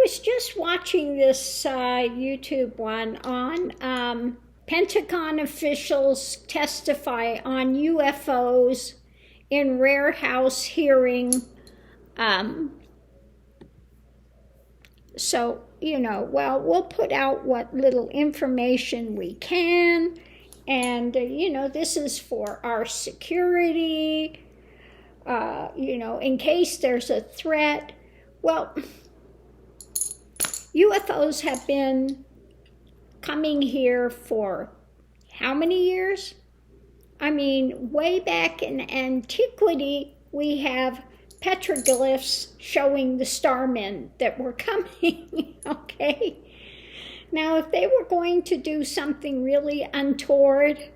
was just watching this YouTube one on Pentagon officials testify on UFOs in rare house hearing. So, well, we'll put out what little information we can. And, this is for our security, in case there's a threat. Well, UFOs have been coming here for how many years? I mean, way back in antiquity, we have petroglyphs showing the starmen that were coming, okay? Now, if they were going to do something really untoward,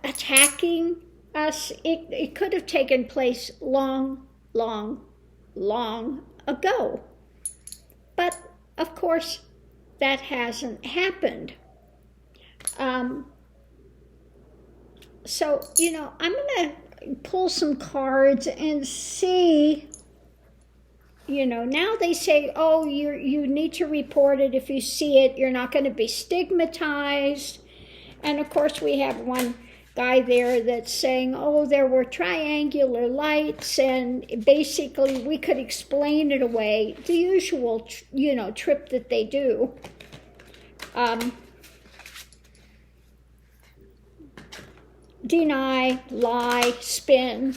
attacking us, it could have taken place long, long, long ago. But, of course, that hasn't happened. So, I'm going to pull some cards and see, now they say, oh, you need to report it if you see it. You're not going to be stigmatized. And, of course, we have one guy there that's saying, oh, there were triangular lights, and basically we could explain it away. The usual, trip that they do. Deny, lie, spin.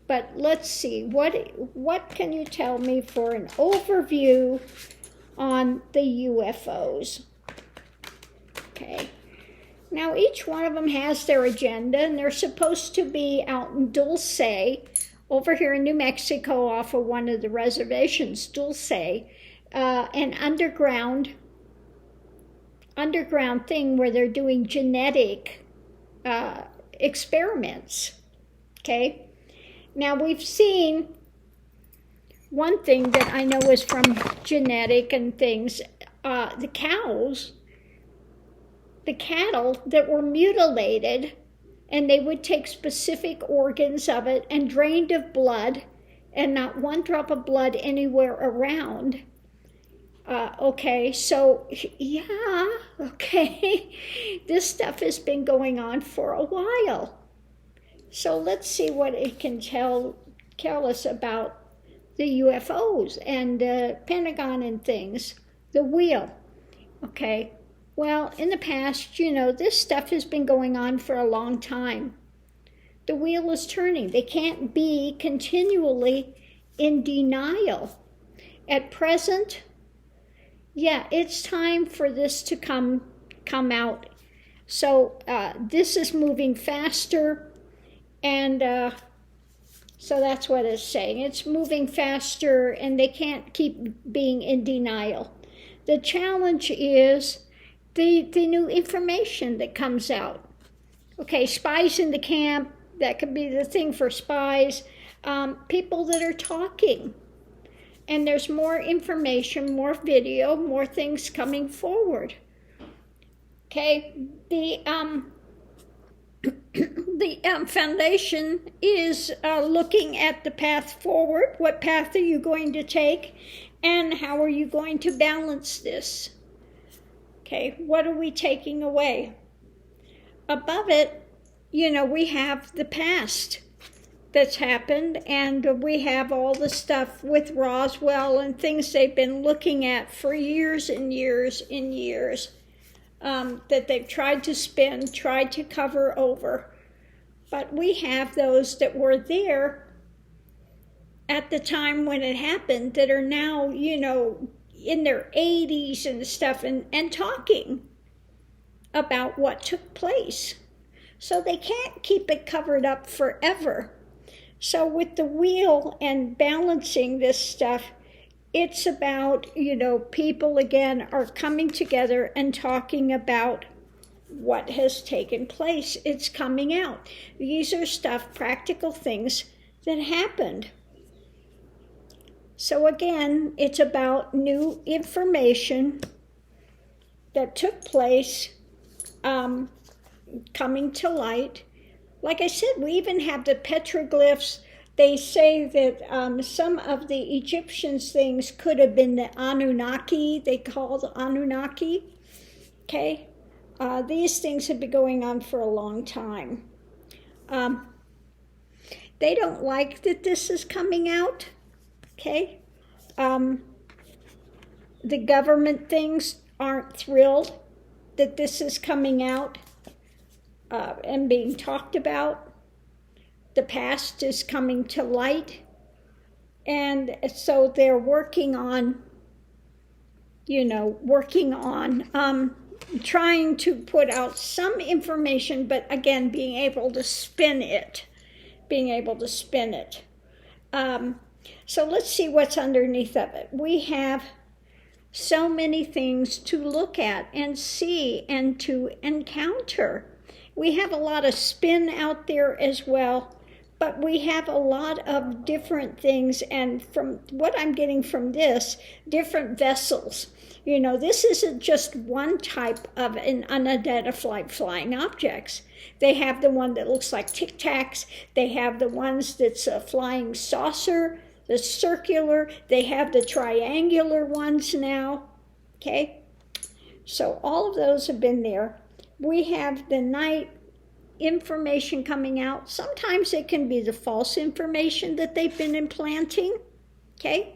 But let's see, what can you tell me for an overview on the UFOs? Okay. Now, each one of them has their agenda, and they're supposed to be out in Dulce, over here in New Mexico, off of one of the reservations, Dulce, an underground thing where they're doing genetic experiments, okay? Now, we've seen one thing that I know is from genetic and things, the cattle that were mutilated, and they would take specific organs of it and drained of blood, and not one drop of blood anywhere around. Okay, so yeah, okay, this stuff has been going on for a while. So let's see what it can tell us about the UFOs and Pentagon and things. The wheel, okay. Well, in the past, this stuff has been going on for a long time. The wheel is turning. They can't be continually in denial. At present, yeah, it's time for this to come out. So this is moving faster, and so that's what it's saying. It's moving faster, and they can't keep being in denial. The challenge is the new information that comes out. Okay, spies in the camp, that could be the thing for spies. People that are talking. And there's more information, more video, more things coming forward. Okay, the foundation is looking at the path forward. What path are you going to take? And how are you going to balance this? Okay, what are we taking away? Above it, we have the past that's happened, and we have all the stuff with Roswell and things they've been looking at for years and years and years, that they've tried to spin, tried to cover over. But we have those that were there at the time when it happened that are now, in their 80s and stuff, and talking about what took place. So they can't keep it covered up forever. So with the wheel and balancing this stuff, it's about, people again are coming together and talking about what has taken place. It's coming out. These are practical things that happened. So again, it's about new information that took place, coming to light. Like I said, we even have the petroglyphs they say that some of the Egyptians' things could have been the Anunnaki. They call the Anunnaki. Okay, these things have been going on for a long time. They don't like that this is coming out. Okay, the government things aren't thrilled that this is coming out and being talked about. The past is coming to light, and so they're working on trying to put out some information, but again, being able to spin it. So let's see what's underneath of it. We have so many things to look at and see and to encounter. We have a lot of spin out there as well, but we have a lot of different things, and from what I'm getting from this, different vessels. This isn't just one type of an unidentified flying objects. They have the one that looks like Tic Tacs. They have the ones that's a flying saucer, the circular. They have the triangular ones now. Okay? So all of those have been there. We have the night information coming out. Sometimes it can be the false information that they've been implanting. Okay?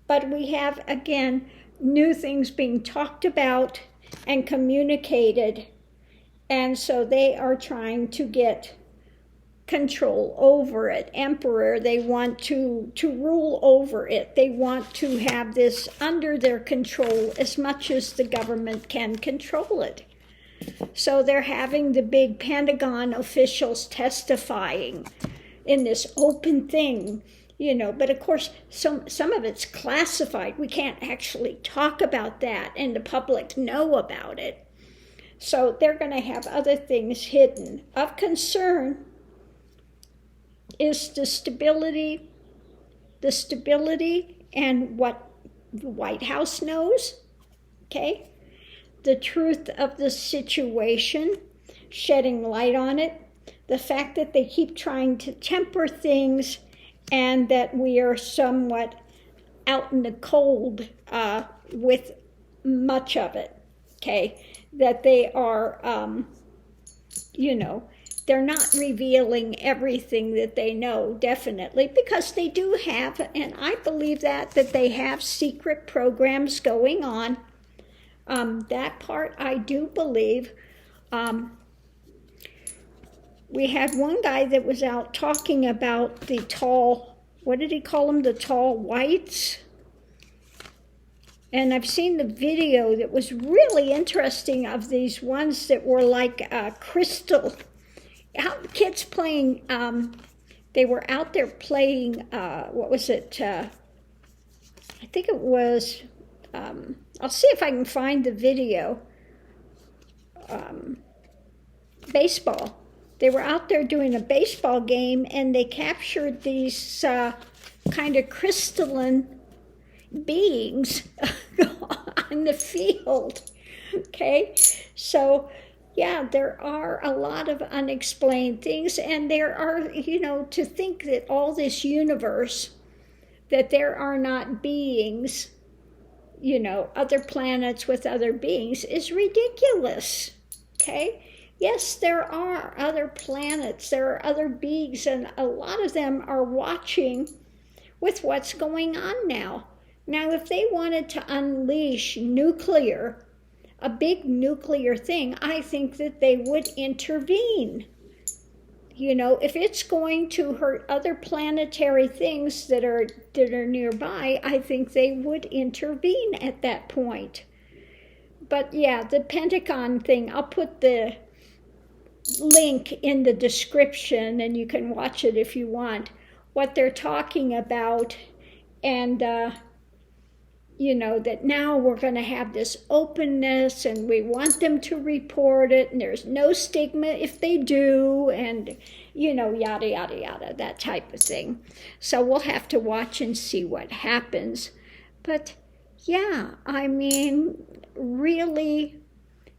But we have, again, new things being talked about and communicated. And so they are trying to get control over it. Emperor, they want to rule over it. They want to have this under their control as much as the government can control it. So they're having the big Pentagon officials testifying in this open thing. But of course, some of it's classified. We can't actually talk about that and the public know about it. So they're going to have other things hidden. Of concern is the stability and what the White House knows, okay? The truth of the situation, shedding light on it, the fact that they keep trying to temper things, and that we are somewhat out in the cold with much of it, okay? That they are, they're not revealing everything that they know, definitely, because they do have, and I believe that they have secret programs going on. That part I do believe. We had one guy that was out talking about the tall, what did he call them, the tall whites? And I've seen the video that was really interesting of these ones that were like crystal. How kids playing, they were out there playing, what was it? I think it was, I'll see if I can find the video. Baseball. They were out there doing a baseball game, and they captured these kind of crystalline beings on the field. Okay? So, yeah, there are a lot of unexplained things, and there are, to think that all this universe, that there are not beings, other planets with other beings, is ridiculous. Okay? Yes, there are other planets, there are other beings, and a lot of them are watching with what's going on now. Now, if they wanted to unleash a big nuclear thing, I think that they would intervene. If it's going to hurt other planetary things that are nearby, I think they would intervene at that point. But yeah, the Pentagon thing, I'll put the link in the description, and you can watch it if you want, what they're talking about, and that now we're going to have this openness, and we want them to report it, and there's no stigma if they do, and yada yada yada, that type of thing. So we'll have to watch and see what happens. But yeah, I mean, really,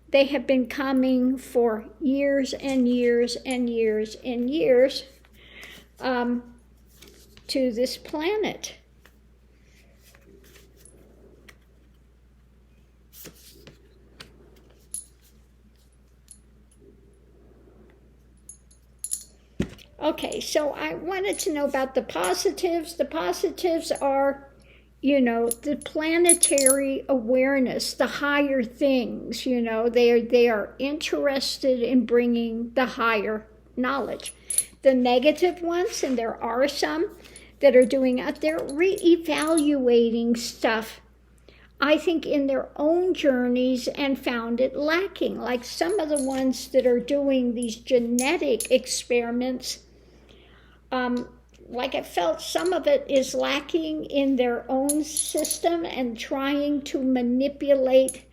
they have been coming for years and years and years and years. to this planet. Okay, so I wanted to know about the positives. The positives are, the planetary awareness, the higher things, they are interested in bringing the higher knowledge. The negative ones, and there are some that are doing it, they're reevaluating stuff, I think, in their own journeys and found it lacking. Like some of the ones that are doing these genetic experiments, like I felt some of it is lacking in their own system and trying to manipulate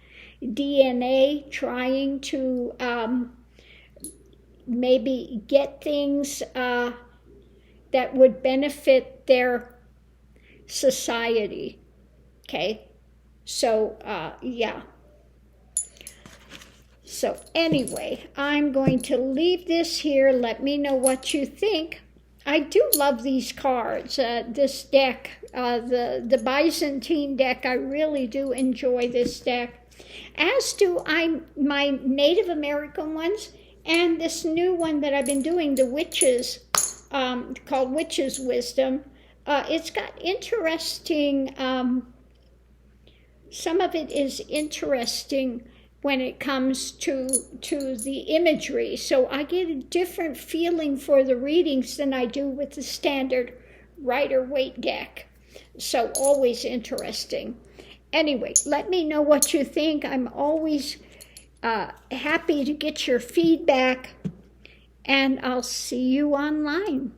DNA, trying to maybe get things that would benefit their society. Okay, so yeah. So anyway, I'm going to leave this here. Let me know what you think. I do love these cards, this deck, the Byzantine deck. I really do enjoy this deck, as do my Native American ones, and this new one that I've been doing, the Witches, called Witches' Wisdom. It's got interesting, some of it is interesting when it comes to the imagery. So I get a different feeling for the readings than I do with the standard Rider-Waite deck. So always interesting. Anyway, let me know what you think. I'm always happy to get your feedback, and I'll see you online.